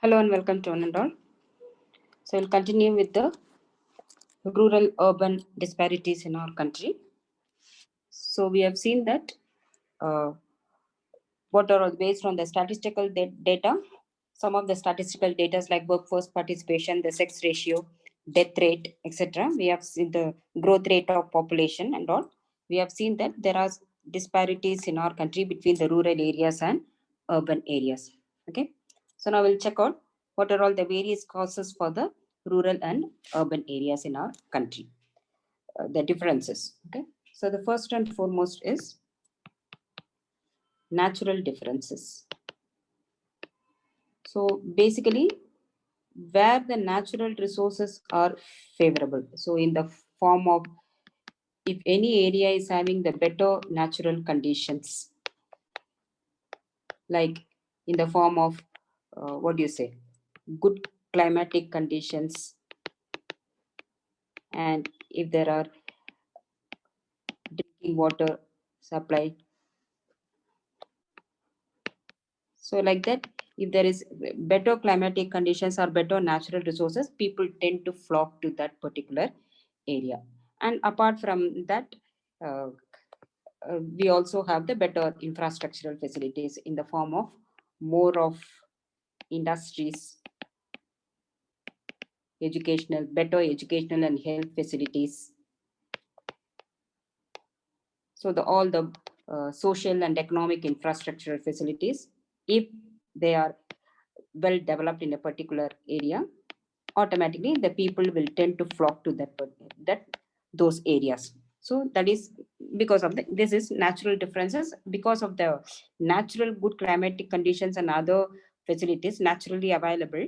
Hello and welcome to one and all. So we'll continue with the rural-urban disparities in our country. So we have seen that uh, what are based on the statistical data. Some of the statistical data like workforce participation, the sex ratio, death rate, etc. We have seen the growth rate of population and all. We have seen that there are disparities in our country between the rural areas and urban areas. Okay. So now we'll check out what are all the various causes for the rural and urban areas in our country. The differences. Okay. So the first and foremost is natural differences. So basically, where the natural resources are favorable. So in the form of if any area is having the better natural conditions, like in the form of what do you say, good climatic conditions, and if there are drinking water supply. So like that, if there is better climatic conditions or better natural resources, people tend to flock to that particular area. And apart from that, uh, we also have the better infrastructural facilities in the form of more of industries, better educational and health facilities. So all the social and economic infrastructural facilities, if they are well developed in a particular area, automatically the people will tend to flock to those areas. So that is because of this is natural differences, because of the natural good climatic conditions and other facilities naturally available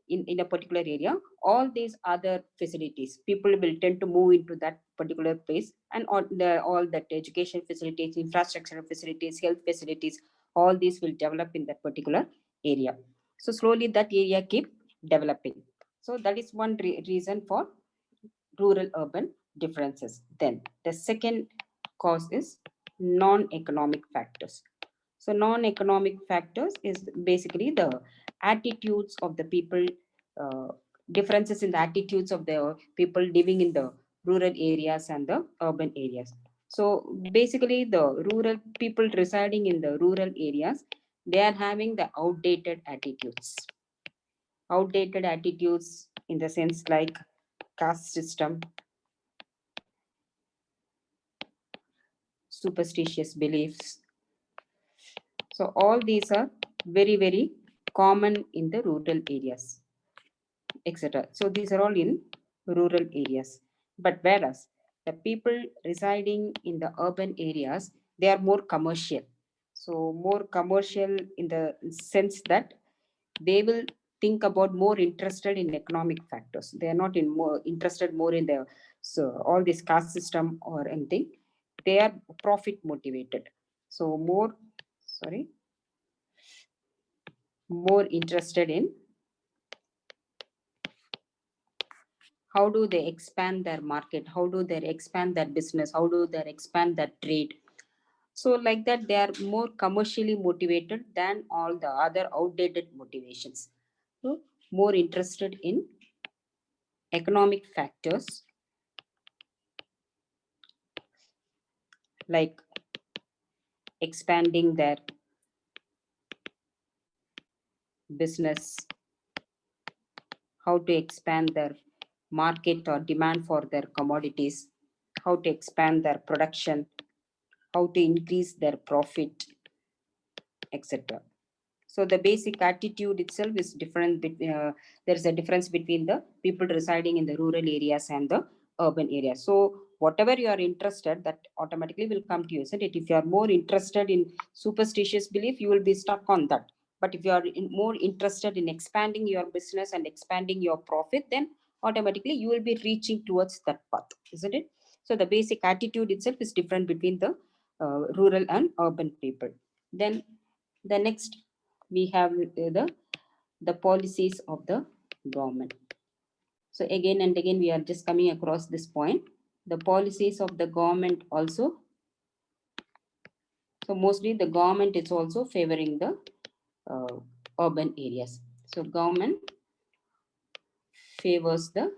in a particular area. All these other facilities, people will tend to move into that particular place, and all that education facilities, infrastructural facilities, health facilities, all these will develop in that particular area. So slowly that area keep developing. So that is one reason for rural urban differences. Then the second cause is non-economic factors. So non-economic factors is basically the attitudes of the people, uh, differences in the attitudes of the people living in the rural areas and the urban areas. So basically the rural people residing in the rural areas, they are having the outdated attitudes in the sense like caste system, superstitious beliefs. So all these are very, very common in the rural areas, etc. So these are all in rural areas. But whereas the people residing in the urban areas, they are more commercial. So more commercial in the sense that they will think about more interested in economic factors. They are not in more interested more in the all this caste system or anything. They are profit motivated. So more interested in how do they expand their market, how do they expand their business, how do they expand their trade. So like that, they are more commercially motivated than all the other outdated motivations. So more interested in economic factors like expanding their business, how to expand their market or demand for their commodities, how to expand their production, how to increase their profit, etc. So the basic attitude itself is different. There's a difference between the people residing in the rural areas and the urban areas. So whatever you are interested, that automatically will come to you, isn't it? If you are more interested in superstitious belief, you will be stuck on that. But if you are more interested in expanding your business and expanding your profit, then automatically you will be reaching towards that path, isn't it? So the basic attitude itself is different between the rural and urban people. Then the next we have the policies of the government. So again and again we are just coming across this point. The policies of the government also. So mostly the government is also favoring the urban areas. So government favors the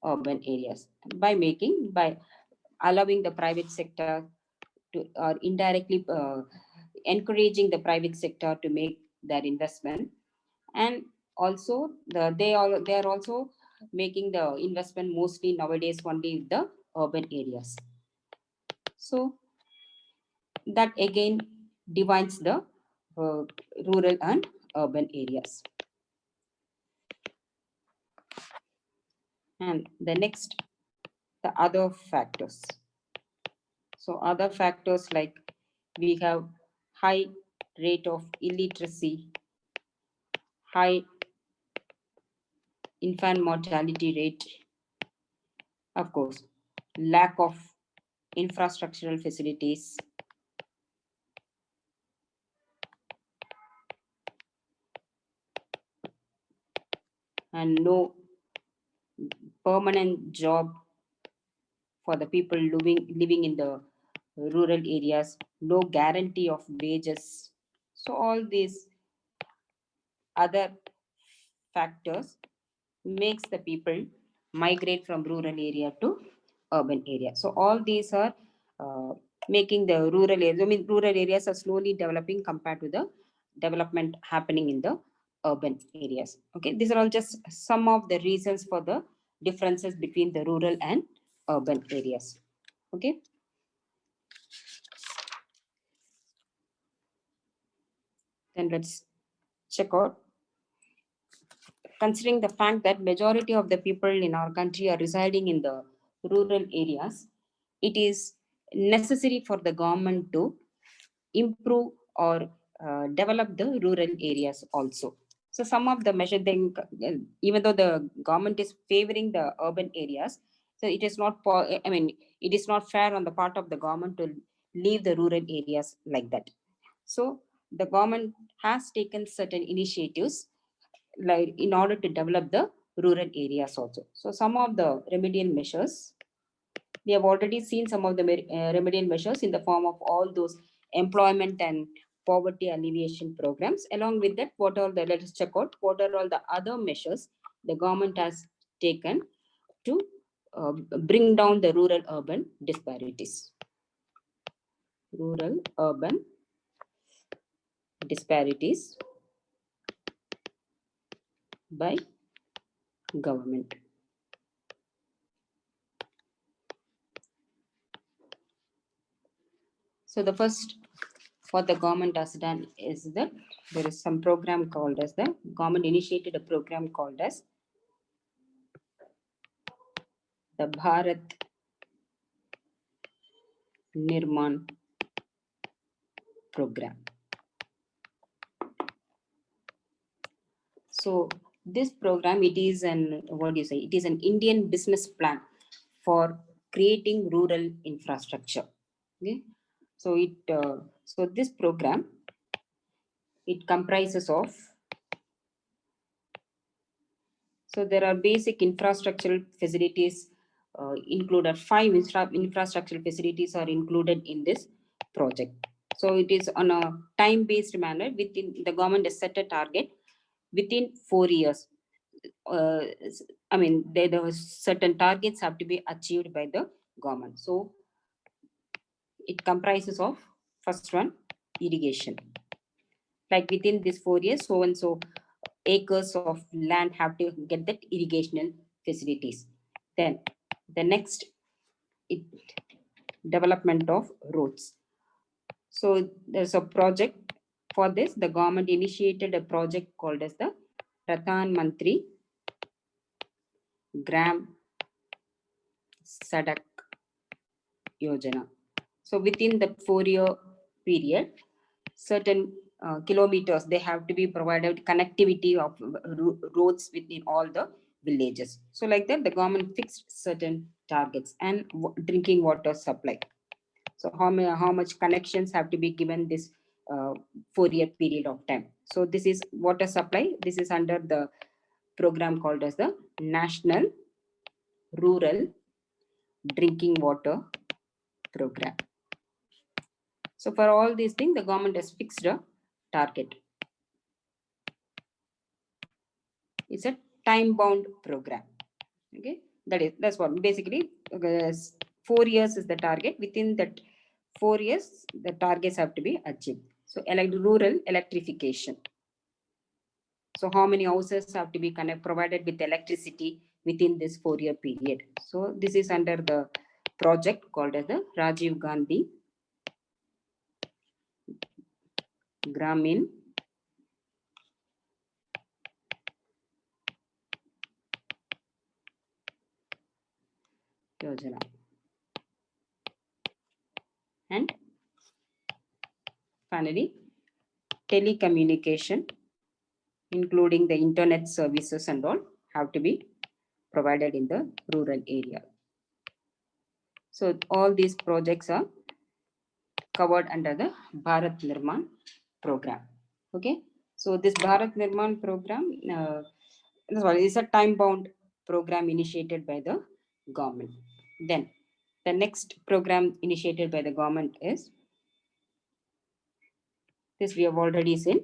urban areas by allowing the private sector to, or indirectly encouraging the private sector to make their investment. And also they are also making the investment mostly nowadays only with the urban areas. So that again divides the rural and urban areas. And the next, the other factors. So other factors like we have high rate of illiteracy, high infant mortality rate, of course, lack of infrastructural facilities, and no permanent job for the people living in the rural areas, no guarantee of wages. So all these other factors makes the people migrate from rural area to urban area. So all these are making the rural areas, I mean rural areas are slowly developing compared to the development happening in the urban areas. Okay, these are all just some of the reasons for the differences between the rural and urban areas. Okay, then let's check out. Considering the fact that majority of the people in our country are residing in the rural areas, it is necessary for the government to improve or develop the rural areas also. So some of the measures, even though the government is favoring the urban areas, so it is not, I mean, it is not fair on the part of the government to leave the rural areas like that. So the government has taken certain initiatives like in order to develop the rural areas also. So some of the remedial measures, we have already seen some of the remedial measures in the form of all those employment and poverty alleviation programs. Along with that, what are the, let us check out what are all the other measures the government has taken to bring down the rural urban disparities. Rural urban disparities by government. So the first, what the government has done is that there is some program called as the government initiated a program called as the Bharat Nirman program. So this program, it is an, what do you say? It is an Indian business plan for creating rural infrastructure. Okay, so so this program, it comprises of, so there are basic infrastructural facilities included. Five infrastructural facilities are included in this project. So it is on a time-based manner. Within the government has set a target within 4 years. I mean, there certain targets have to be achieved by the government. So it comprises of first one, irrigation. Like within this 4 years, so and so acres of land have to get that irrigational facilities. Then the next, it, development of roads. So there's a project for this. The government initiated a project called as the Pradhan Mantri Gram Sadak Yojana. So within the 4-year period, certain kilometers, they have to be provided connectivity of roads within all the villages. So like that, the government fixed certain targets. And drinking water supply. So how much connections have to be given this 4-year period of time. So this is water supply. This is under the program called as the National Rural Drinking Water Program. So for all these things, the government has fixed a target. It's a time-bound program. Okay, that's what basically 4 years is the target. Within that 4 years, the targets have to be achieved. So, rural electrification. So, how many houses have to be provided with electricity within this 4-year period? So, this is under the project called as the Rajiv Gandhi Gramin Yojana. And finally, telecommunication, including the internet services and all, have to be provided in the rural area. So all these projects are covered under the Bharat Nirman program. Okay. So this Bharat Nirman program is a time-bound program initiated by the government. Then the next program initiated by the government is this we have already seen,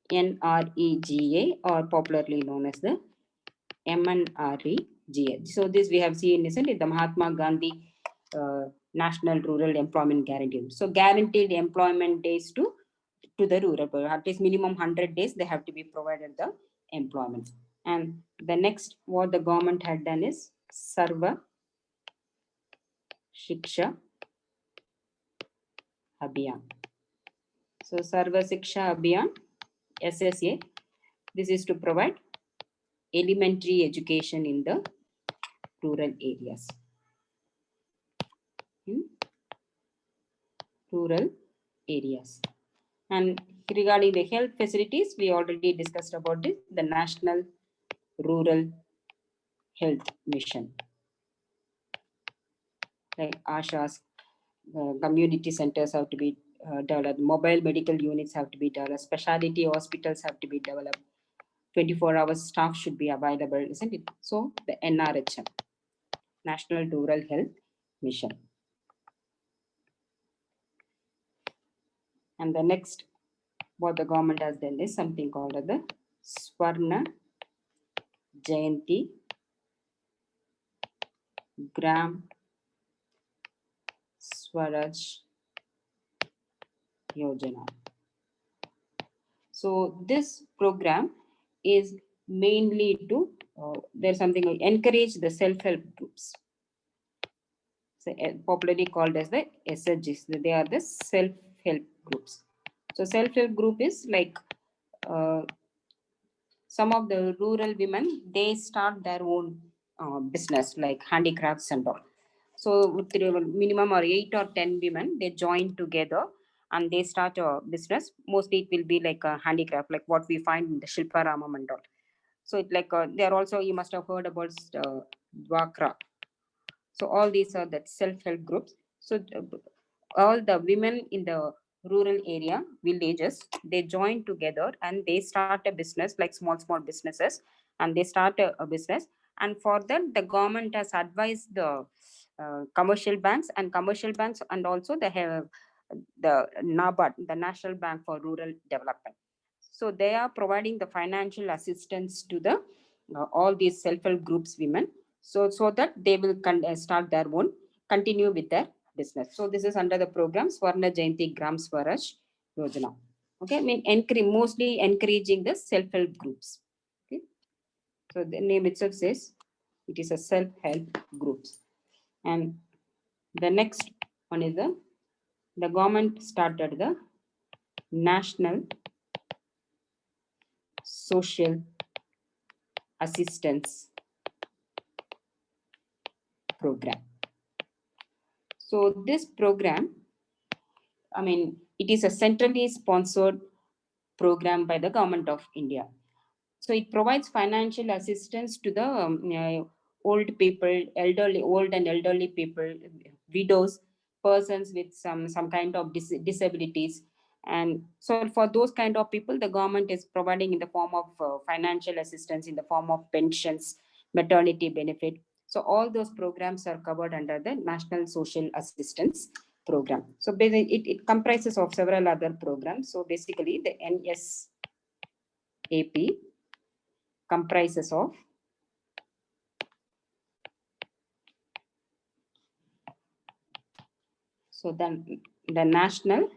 NREGA, or popularly known as the MNREGA. So this we have seen, isn't it? The Mahatma Gandhi National Rural Employment Guarantee. So guaranteed employment days to the rural, at least minimum 100 days they have to be provided the employment. And the next what the government had done is Sarva Shiksha Abhiyan. So Sarva Shiksha Abhiyan, SSA, this is to provide elementary education in the rural areas. In rural areas. And regarding the health facilities, we already discussed about this, the National Rural Health Mission. Like ASHA's, community centers have to be developed, mobile medical units have to be developed, specialty hospitals have to be developed, 24 hours staff should be available, isn't it? So the NRHM, National Rural Health Mission. And the next, what the government has done is something called the Swarna Jayanti Gram Swaraj Yojana. So this program is mainly to there's something like encourage the self-help groups. So popularly called as the SHGs. They are the self-help groups. So self-help group is like some of the rural women, they start their own business like handicrafts and all. So minimum or 8 or 10 women, they join together and they start a business. Mostly it will be like a handicraft, like what we find in the Shilpa Ramam and all. So it like they are also, you must have heard about Dwakra. So all these are that self-help groups. So all the women in the rural area, villages, they join together and they start a business like small businesses, and they start a business. And for that, the government has advised the commercial banks and also the NABARD, the National Bank for Rural Development. So they are providing the financial assistance to the all these self-help groups women, so that they will start their own, continue with their business. So this is under the program Swarna Jayanti Gram Swaraj Yojana. Okay, I mean mostly encouraging the self-help groups. Okay, so the name itself says it is a self-help groups. And the next one is the government started the National Social Assistance Program. So this program, I mean, it is a centrally sponsored program by the government of India. So it provides financial assistance to the old people, old and elderly people, widows, persons with some kind of disabilities. And so for those kind of people, the government is providing in the form of financial assistance, in the form of pensions, maternity benefit. So all those programs are covered under the National Social Assistance Program. So basically, it comprises of several other programs. So basically, the NSAP comprises of so then the National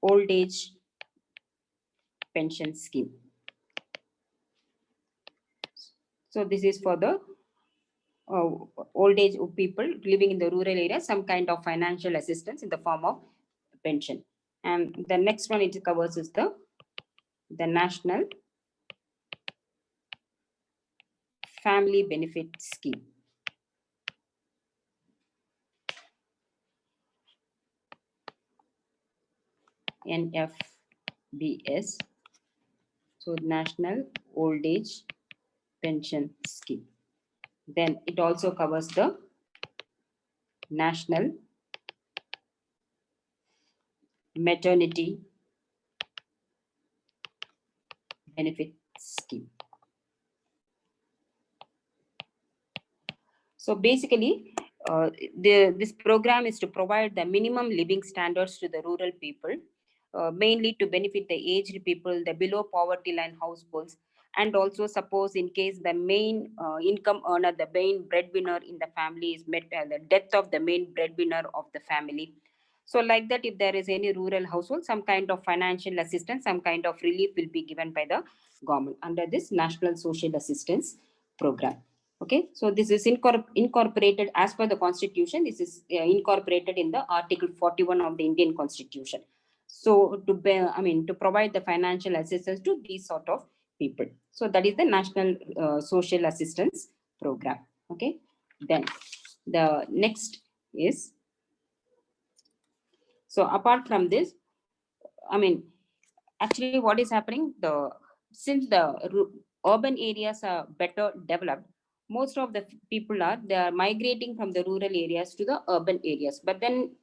Old Age Pension Scheme. So this is for the old age people living in the rural area, some kind of financial assistance in the form of pension. And the next one it covers is the National Family Benefit Scheme. NFBS. So National Old Age Pension Scheme. Then it also covers the National Maternity Benefit Scheme. So basically, this program is to provide the minimum living standards to the rural people, mainly to benefit the aged people, the below poverty line households, and also suppose in case the main income earner, the main breadwinner in the family is met, the death of the main breadwinner of the family. So like that, if there is any rural household, some kind of financial assistance, some kind of relief will be given by the government under this National Social Assistance Program. Okay, so this is incorporated as per the Constitution. This is incorporated in the Article 41 of the Indian Constitution. So to provide the financial assistance to these sort of people. So that is the National Social Assistance Program. Okay, then the next is, so apart from this, actually what is happening, since the urban areas are better developed, most of the people they are migrating from the rural areas to the urban areas. But then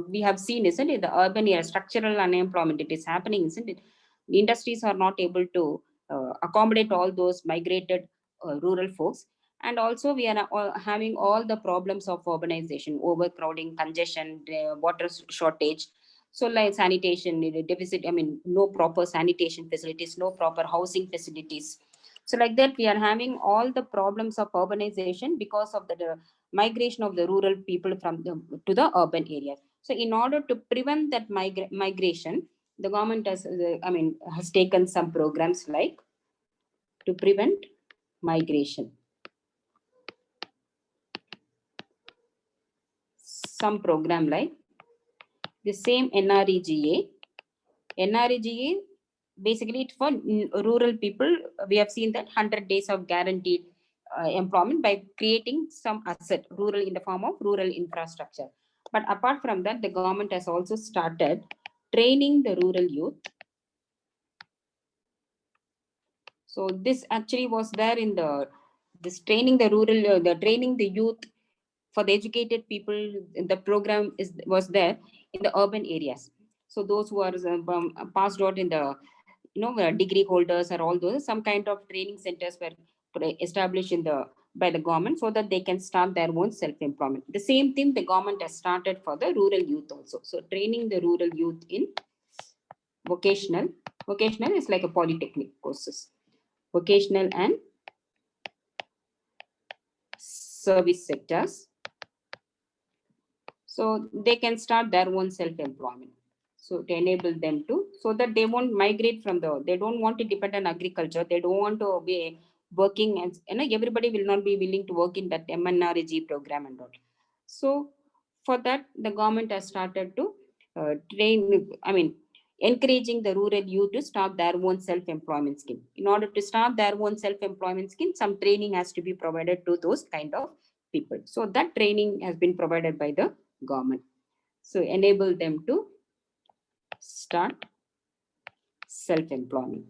we have seen, isn't it, the urban area structural unemployment, it is happening, isn't it? The industries are not able to accommodate all those migrated rural folks. And also we are having all the problems of urbanization, overcrowding, congestion, water shortage. So like sanitation deficit, no proper sanitation facilities, no proper housing facilities. So like that, we are having all the problems of urbanization because of the migration of the rural people to the urban areas. So in order to prevent that migration, the government has taken some programs like to prevent migration. Some program like the same NREGA. NREGA, basically it's for rural people. We have seen that 100 days of guaranteed employment by creating some asset, rural, in the form of rural infrastructure. But apart from that, the government has also started training the rural youth. So this actually was there in this training the rural, the training the youth for the educated people. The program was there in the urban areas. So those who are passed out in the degree holders or all those, some kind of training centers were established by the government so that they can start their own self-employment. The same thing the government has started for the rural youth also. So training the rural youth in vocational is like a polytechnic courses, vocational and service sectors, so they can start their own self-employment. So to enable them to, so that they won't migrate they don't want to depend on agriculture. They don't want to be working as, everybody will not be willing to work in that MNREG program and all. So for that, the government has started to encouraging the rural youth to start their own self-employment scheme. In order to start their own self-employment scheme, some training has to be provided to those kind of people. So that training has been provided by the government. So enable them to start self-employment.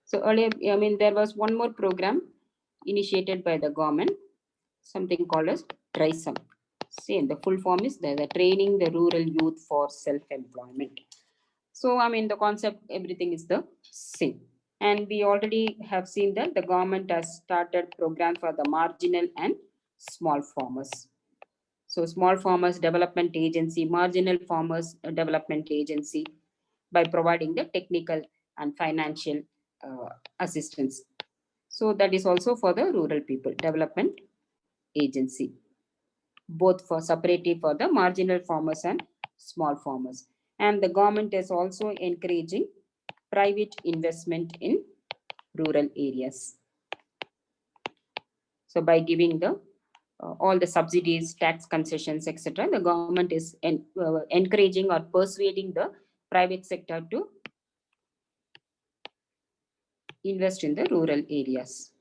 So earlier, there was one more program initiated by the government, something called as TRISEM. See, the full form is the training the rural youth for self-employment. So, the concept, everything is the same. And we already have seen that the government has started program for the marginal and small farmers. So small farmers development agency, marginal farmers development agency, by providing the technical and financial assistance. So that is also for the rural people development agency, both for separately for the marginal farmers and small farmers. And the government is also encouraging private investment in rural areas. So by giving the all the subsidies, tax concessions, etc., the government is encouraging or persuading the private sector to invest in the rural areas.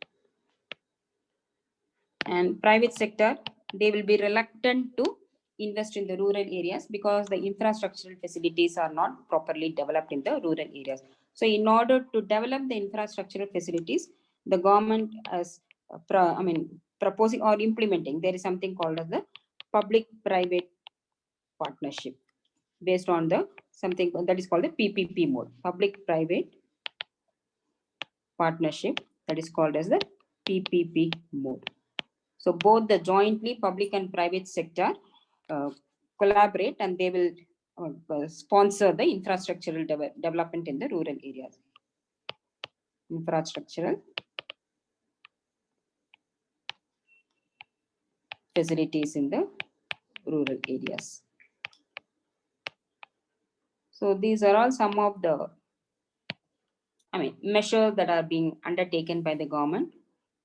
And private sector, they will be reluctant to invest in the rural areas because the infrastructural facilities are not properly developed in the rural areas. So in order to develop the infrastructural facilities, the government has proposing or implementing, there is something called as the public private partnership, based on the something that is called the PPP mode, public private partnership, that is called as the PPP mode. So both the jointly public and private sector collaborate, and they will sponsor the infrastructural development in the rural areas. Infrastructural facilities in the rural areas. So these are all some of the measures that are being undertaken by the government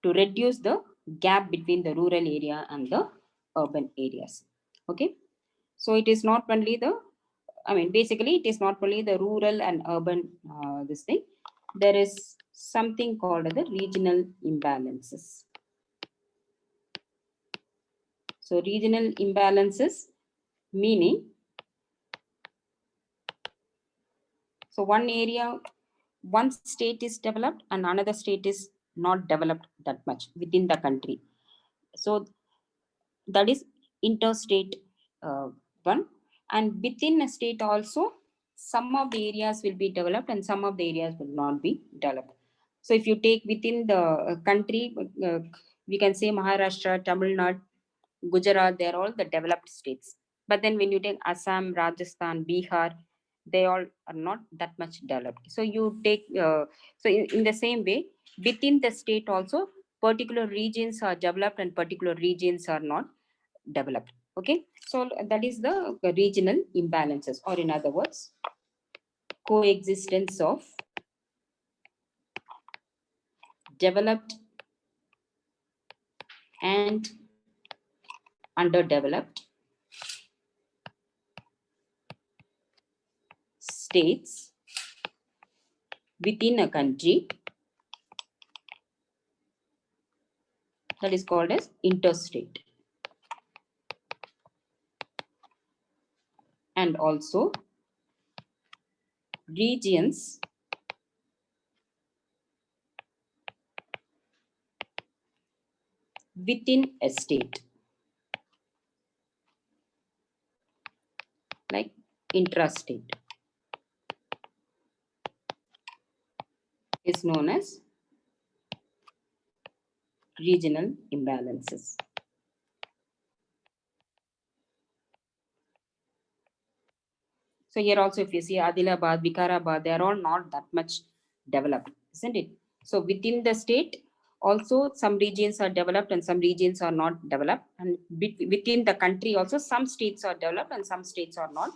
to reduce the gap between the rural area and the urban areas. Okay. So it is not only the, basically it is not only the rural and urban this thing. There is something called the regional imbalances. So regional imbalances meaning, so one area, one state is developed and another state is not developed that much within the country. So that is interstate one, and within a state also some of the areas will be developed and some of the areas will not be developed. So if you take within the country, we can say Maharashtra, Tamil Nadu, Gujarat, they are all the developed states. But then when you take Assam, Rajasthan, Bihar, they all are not that much developed. So you take, so in the same way, within the state also, particular regions are developed and particular regions are not developed. Okay, so that is the regional imbalances, or in other words, coexistence of developed and underdeveloped states within a country, that is called as interstate. And also regions within a state, like intrastate, is known as regional imbalances. So here also, if you see Adilabad, Vikarabad, they are all not that much developed, isn't it? So within the state, also some regions are developed and some regions are not developed. And within the country also, some states are developed and some states are not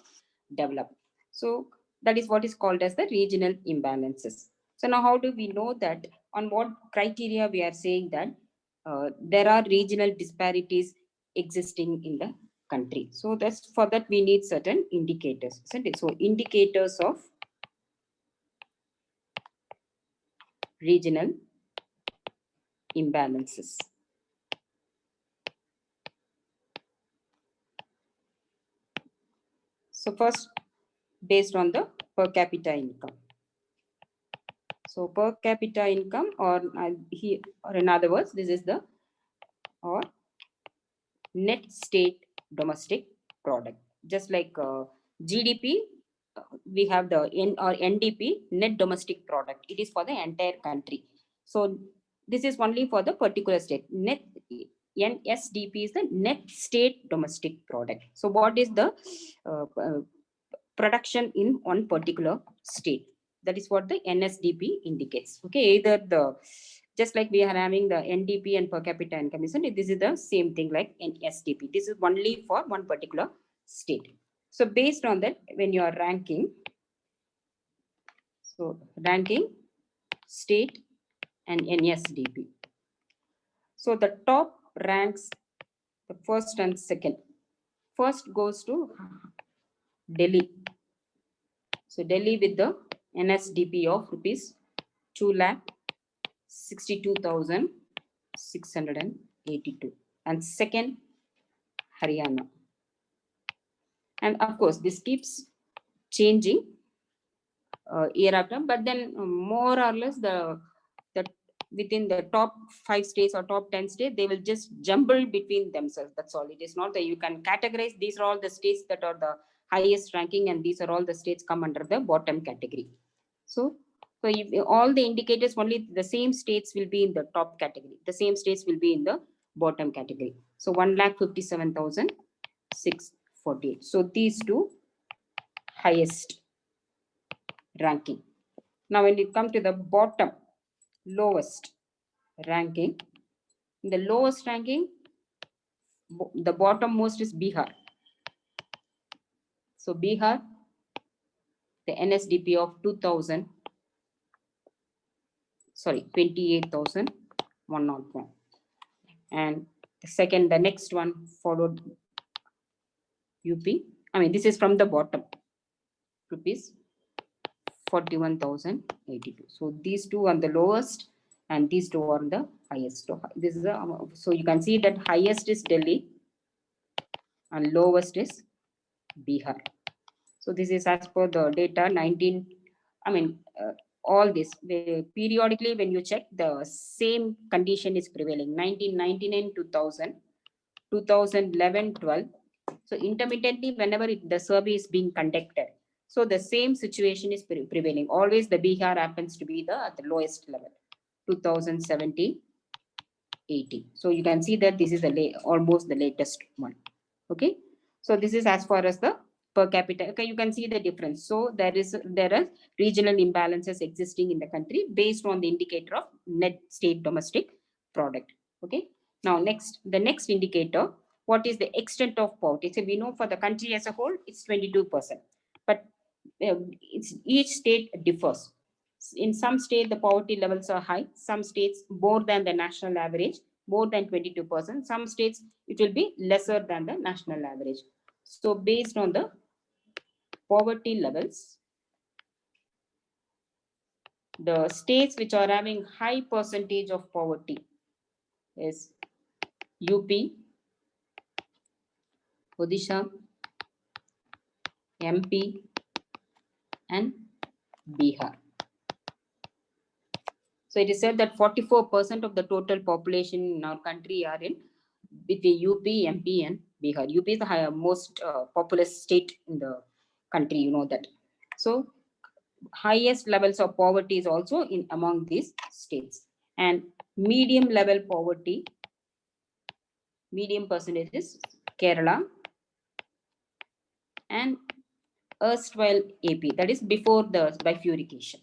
developed. So that is what is called as the regional imbalances. So now how do we know that, on what criteria we are saying that there are regional disparities existing in the country? So that's, for that we need certain indicators, isn't it? So indicators of regional imbalances. So first, based on the per capita income. So per capita income, or in other words, this is the or net state domestic product. Just like GDP, we have the NDP, net domestic product. It is for the entire country. So this is only for the particular state. Net NSDP is the net state domestic product. So what is the production in one particular state? That is what the NSDP indicates. Okay, either the, just like we are having the NDP and per capita income, isn't it? This is the same thing like NSDP. This is only for one particular state. So based on that, when you are ranking, so ranking state and NSDP. So the top ranks the first and second. First goes to Delhi. So Delhi with the NSDP of rupees 2,62,682. And second, Haryana. And of course, this keeps changing year after, but then more or less the within the top 5 states or top 10 states, they will just jumble between themselves. That's all. It is not that you can categorize. These are all the states that are the highest ranking, and these are all the states come under the bottom category. So if all the indicators, only the same states will be in the top category. The same states will be in the bottom category. So 1,57,648. So these two highest ranking. Now when you come to the bottom, lowest ranking, in the lowest ranking, the bottom most is Bihar. So Bihar, the NSDP of 28,101. And the second, the next one followed UP. I mean, this is from the bottom, rupees 41,082. So these two are the lowest, and these two are the highest. So this is so you can see that highest is Delhi and lowest is Bihar. So this is as per the data 19. I mean, all this periodically when you check, the same condition is prevailing. 1999, 2000, 2011, 12. So intermittently, whenever the survey is being conducted, so the same situation is prevailing. Always the Bihar happens to be at the lowest level. 2017, 18. So you can see that this is almost the latest one. Okay. So this is as far as the per capita. Okay, you can see the difference. So there are regional imbalances existing in the country based on the indicator of net state domestic product. Okay. Now the next indicator, what is the extent of poverty? So we know for the country as a whole, it's 22%. But each state differs. In some states, the poverty levels are high. Some states more than the national average, more than 22%. Some states, it will be lesser than the national average. So based on the poverty levels, the states which are having high percentage of poverty is UP, Odisha, MP, and Bihar. So it is said that 44% of the total population in our country are in between UP, MP, and Bihar. UP is the most populous state in the country, you know that. So highest levels of poverty is also in among these states. And medium level poverty, medium percentage is Kerala and erstwhile AP, that is before the bifurcation.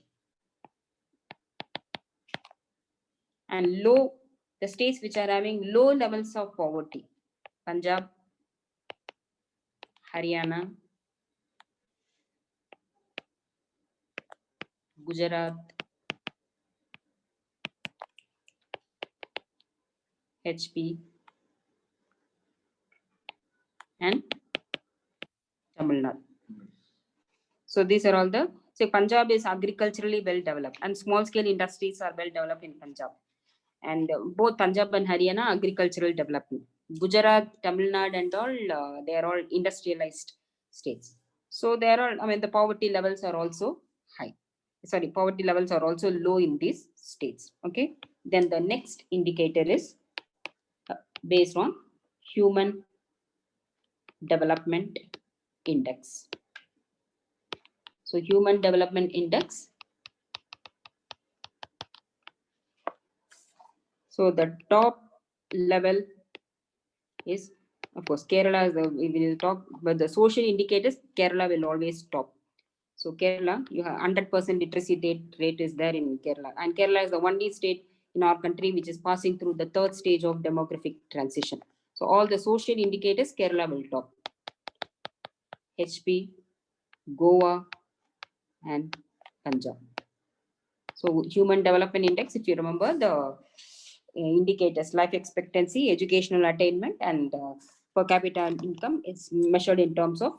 And low, the states which are having low levels of poverty, Punjab, Haryana, Gujarat, HP, and Tamil Nadu. So these are all the, so Punjab is agriculturally well developed and small scale industries are well developed in Punjab. And both Punjab and Haryana agricultural development. Gujarat, Tamil Nadu and all, they are all industrialized states. So they are all, I mean, the poverty levels are also high. Sorry, poverty levels are also low in these states. Okay. Then the next indicator is based on Human Development Index. So Human Development Index. So the top level is, of course, Kerala is we will talk, but the social indicators, Kerala will always top. So Kerala, you have 100% literacy rate is there in Kerala. And Kerala is the only state in our country which is passing through the third stage of demographic transition. So all the social indicators, Kerala will top. HP, Goa, and Punjab. So Human Development Index, if you remember the indicators, life expectancy, educational attainment, and per capita income is measured in terms of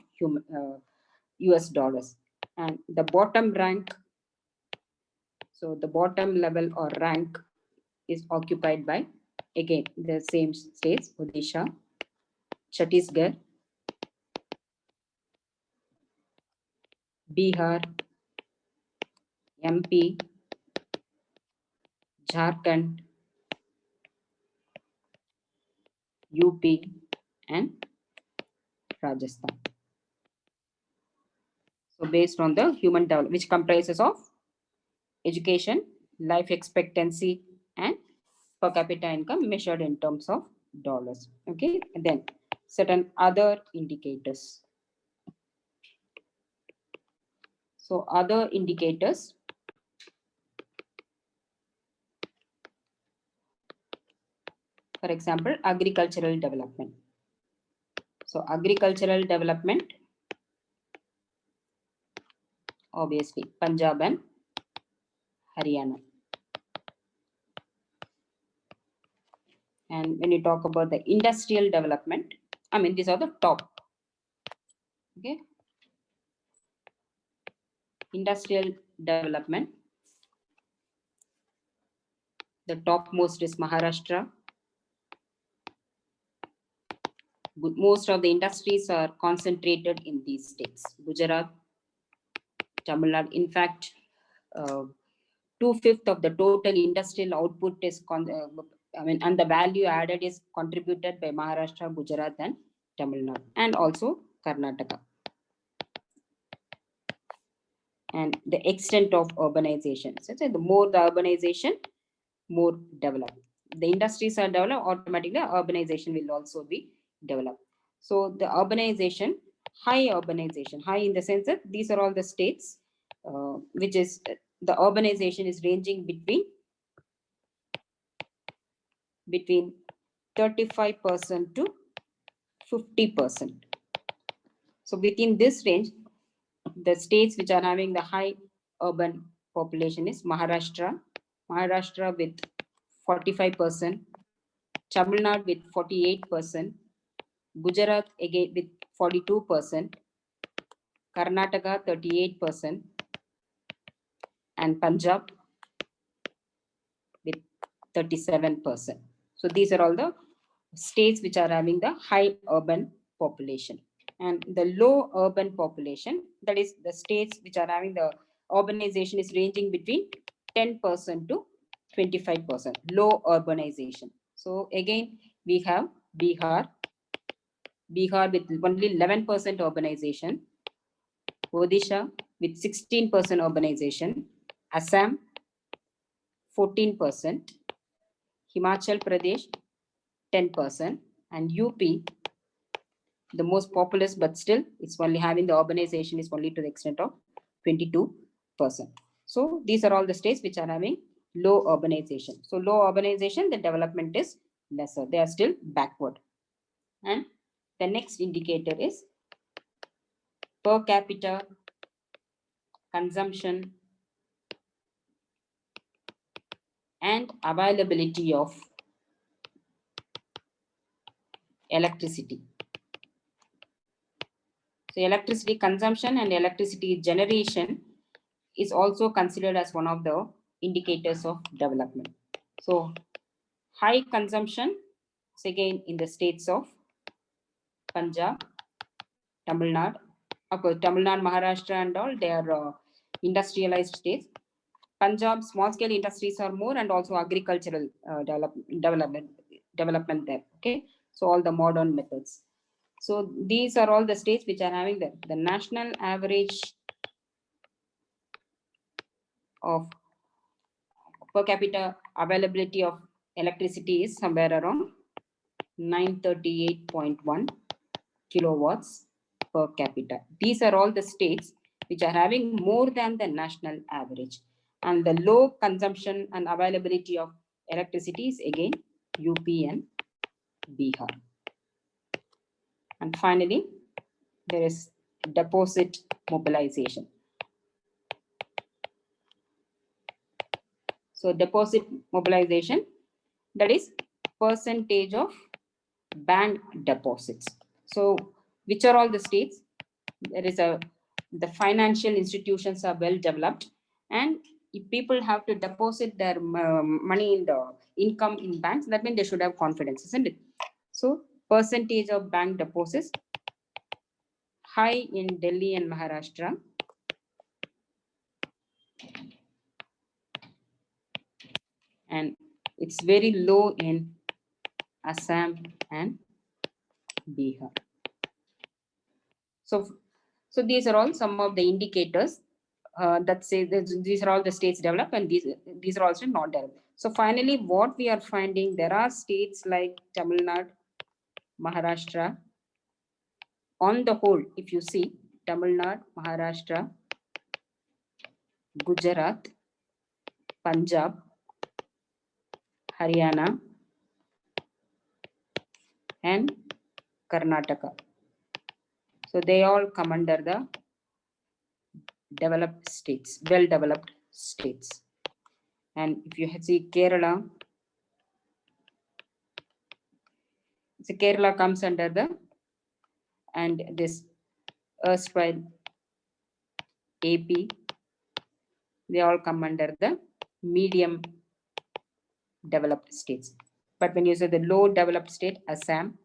US dollars. And the bottom rank, so the bottom level or rank is occupied by, again, the same states, Odisha, Chhattisgarh, Bihar, MP, Jharkhand, UP, and Rajasthan. So based on the human development, which comprises of education, life expectancy, and per capita income measured in terms of dollars. Okay, and then certain other indicators. So other indicators, for example, agricultural development. So agricultural development, obviously Punjab and Haryana. And when you talk about the industrial development, I mean, these are the top. Okay. Industrial development, the topmost is Maharashtra. Most of the industries are concentrated in these states, Gujarat, Tamil Nadu. In fact, 2/5 of the total industrial output is, and the value added is contributed by Maharashtra, Gujarat, and Tamil Nadu, and also Karnataka. And the extent of urbanization. So the more the urbanization, more developed. The industries are developed, automatically urbanization will also be developed. So the urbanization, high in the sense that these are all the states which is the urbanization is ranging between 35% to 50%. So within this range, the states which are having the high urban population is Maharashtra with 45%, Tamil Nadu with 48%, Gujarat again with 42%, Karnataka 38%, and Punjab with 37%. So these are all the states which are having the high urban population. And the low urban population, that is the states which are having the urbanization is ranging between 10% to 25%, low urbanization. So again, we have Bihar with only 11% urbanization, Odisha with 16% urbanization, Assam 14%, Himachal Pradesh 10%, and UP, the most populous, but still it's only having the urbanization is only to the extent of 22%. So these are all the states which are having low urbanization. So low urbanization, the development is lesser. They are still backward. And the next indicator is per capita consumption and availability of electricity. So electricity consumption and electricity generation is also considered as one of the indicators of development. So high consumption is again in the states of Punjab, Tamil Nadu. Of course, Tamil Nadu, Maharashtra and all, they are industrialized states. Punjab, small scale industries are more, and also agricultural development there. Okay, so all the modern methods. So these are all the states which are having the national average of per capita availability of electricity is somewhere around 938.1 kilowatts per capita. These are all the states which are having more than the national average. And the low consumption and availability of electricity is again UP and Bihar. And finally, there is deposit mobilization. So deposit mobilization, that is percentage of bank deposits. So which are all the states? There is the financial institutions are well developed, and if people have to deposit their money in the income in banks, that means they should have confidence, isn't it? So percentage of bank deposits high in Delhi and Maharashtra, and it's very low in Assam and Bihar. So these are all some of the indicators that say that these are all the states developed, and these are also not developed. So finally, what we are finding, there are states like Tamil Nadu, Maharashtra. On the whole, if you see Tamil Nadu, Maharashtra, Gujarat, Punjab, Haryana, and Karnataka. So they all come under the developed states, well-developed states. And if you see Kerala, so Kerala comes under the, and this erstwhile AP, they all come under the medium developed states. But when you say the low developed state, Assam,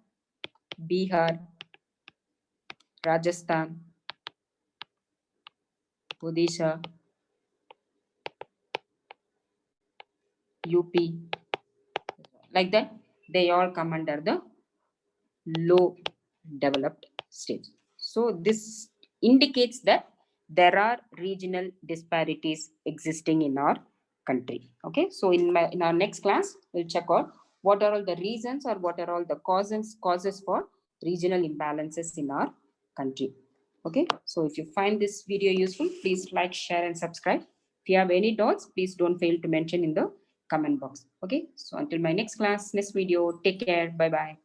Bihar, Rajasthan, Odisha, UP, like that, they all come under the low developed states. So this indicates that there are regional disparities existing in our country. Okay, so in our next class, we'll check out what are all the reasons or what are all the causes for regional imbalances in our country. Okay, so if you find this video useful, please like, share, and subscribe. If you have any doubts, please don't fail to mention in the comment box. Okay, so until my next class, next video, take care. Bye bye.